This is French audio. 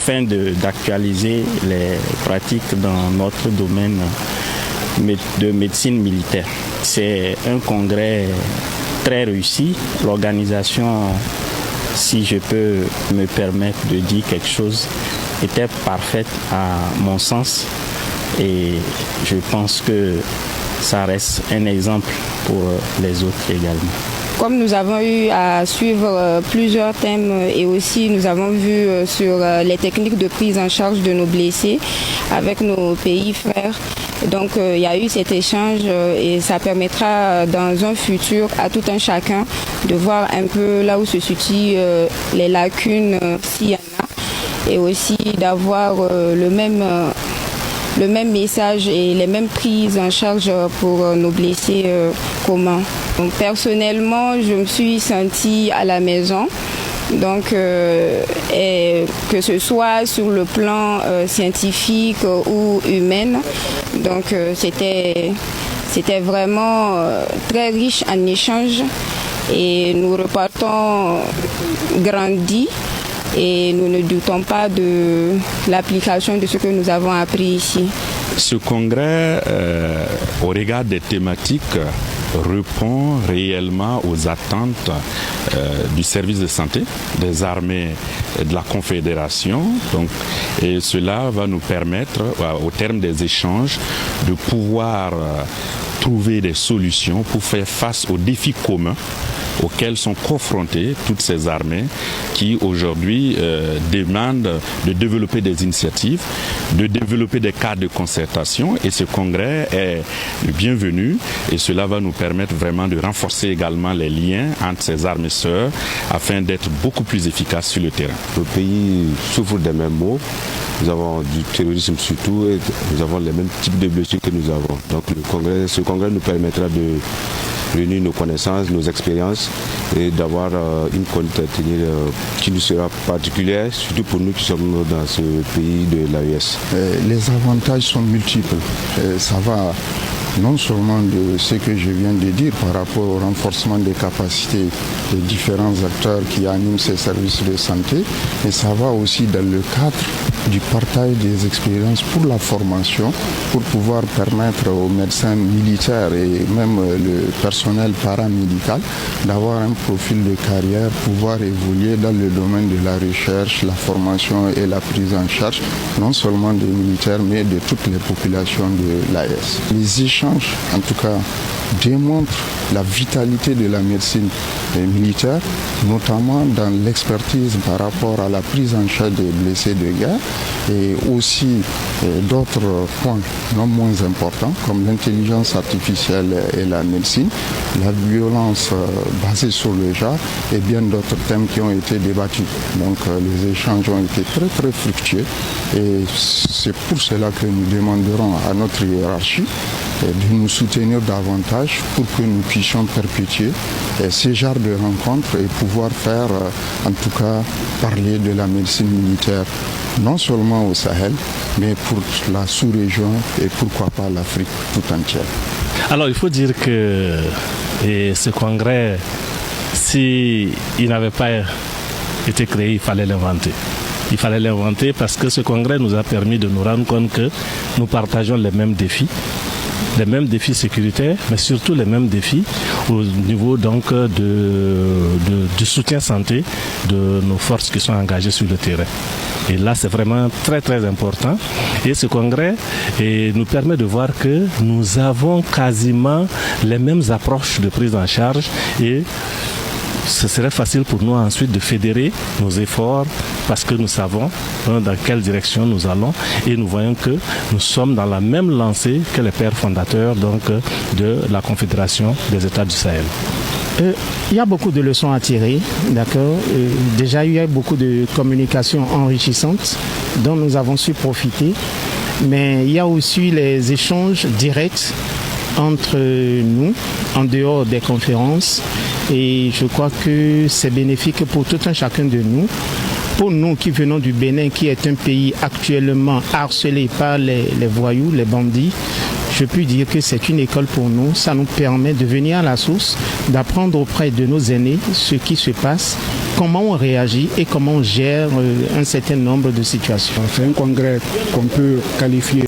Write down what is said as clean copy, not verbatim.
afin d'actualiser les pratiques dans notre domaine de médecine militaire. C'est un congrès très réussi. L'organisation, si je peux me permettre de dire quelque chose, était parfaite à mon sens et je pense que ça reste un exemple pour les autres également. Comme nous avons eu à suivre plusieurs thèmes et aussi nous avons vu sur les techniques de prise en charge de nos blessés avec nos pays frères. Donc il y a eu cet échange et ça permettra dans un futur à tout un chacun de voir un peu là où se situent les lacunes s'il y en a et aussi d'avoir le même message et les mêmes prises en charge pour nos blessés communs. Donc, personnellement, je me suis sentie à la maison. Donc, et que ce soit sur le plan scientifique ou humain, donc c'était vraiment très riche en échanges et nous repartons grandis. Et nous ne doutons pas de l'application de ce que nous avons appris ici. Ce congrès, au regard des thématiques, répond réellement aux attentes du service de santé, des armées de la Confédération. Donc, et cela va nous permettre, au terme des échanges, de pouvoir trouver des solutions pour faire face aux défis communs auxquelles sont confrontées toutes ces armées qui aujourd'hui demandent de développer des initiatives, de développer des cadres de concertation et ce congrès est le bienvenu et cela va nous permettre vraiment de renforcer également les liens entre ces armées sœurs afin d'être beaucoup plus efficaces sur le terrain. Le pays souffre des mêmes maux. Nous avons du terrorisme surtout et nous avons les mêmes types de blessures que nous avons. Donc ce congrès nous permettra de réunir nos connaissances, nos expériences et d'avoir une conduite à tenir qui nous sera particulière, surtout pour nous qui sommes dans ce pays de l'AES. Les avantages sont multiples. Ça va non seulement de ce que je viens de dire par rapport au renforcement des capacités des différents acteurs qui animent ces services de santé, mais ça va aussi dans le cadre du partage des expériences pour la formation, pour pouvoir permettre aux médecins militaires et même le personnel paramédical d'avoir un profil de carrière, pouvoir évoluer dans le domaine de la recherche, la formation et la prise en charge, non seulement des militaires, mais de toutes les populations de l'AES. Les échanges, en tout cas, démontrent la vitalité de la médecine militaire, notamment dans l'expertise par rapport à la prise en charge des blessés de guerre et aussi d'autres points non moins importants comme l'intelligence artificielle et la médecine, la violence basée sur le genre et bien d'autres thèmes qui ont été débattus. Donc les échanges ont été très très fructueux et c'est pour cela que nous demanderons à notre hiérarchie de nous soutenir davantage pour que nous puissions perpétuer ces genres de rencontres et pouvoir faire, en tout cas, parler de la médecine militaire, non seulement au Sahel, mais pour la sous-région et pourquoi pas l'Afrique tout entière. Alors il faut dire que ce congrès, s'il n'avait pas été créé, il fallait l'inventer. Il fallait l'inventer parce que ce congrès nous a permis de nous rendre compte que nous partageons les mêmes défis sécuritaires, mais surtout les mêmes défis au niveau donc du soutien santé de nos forces qui sont engagées sur le terrain. Et là, c'est vraiment très très important. Et ce congrès nous permet de voir que nous avons quasiment les mêmes approches de prise en charge et ce serait facile pour nous ensuite de fédérer nos efforts parce que nous savons dans quelle direction nous allons et nous voyons que nous sommes dans la même lancée que les pères fondateurs donc, de la Confédération des États du Sahel. Il y a beaucoup de leçons à tirer, d'accord. Déjà, il y a beaucoup de communications enrichissantes dont nous avons su profiter, mais il y a aussi les échanges directs entre nous, en dehors des conférences, et je crois que c'est bénéfique pour tout un chacun de nous. Pour nous qui venons du Bénin, qui est un pays actuellement harcelé par les voyous, les bandits, je peux dire que c'est une école pour nous. Ça nous permet de venir à la source, d'apprendre auprès de nos aînés ce qui se passe, comment on réagit et comment on gère un certain nombre de situations. C'est un congrès qu'on peut qualifier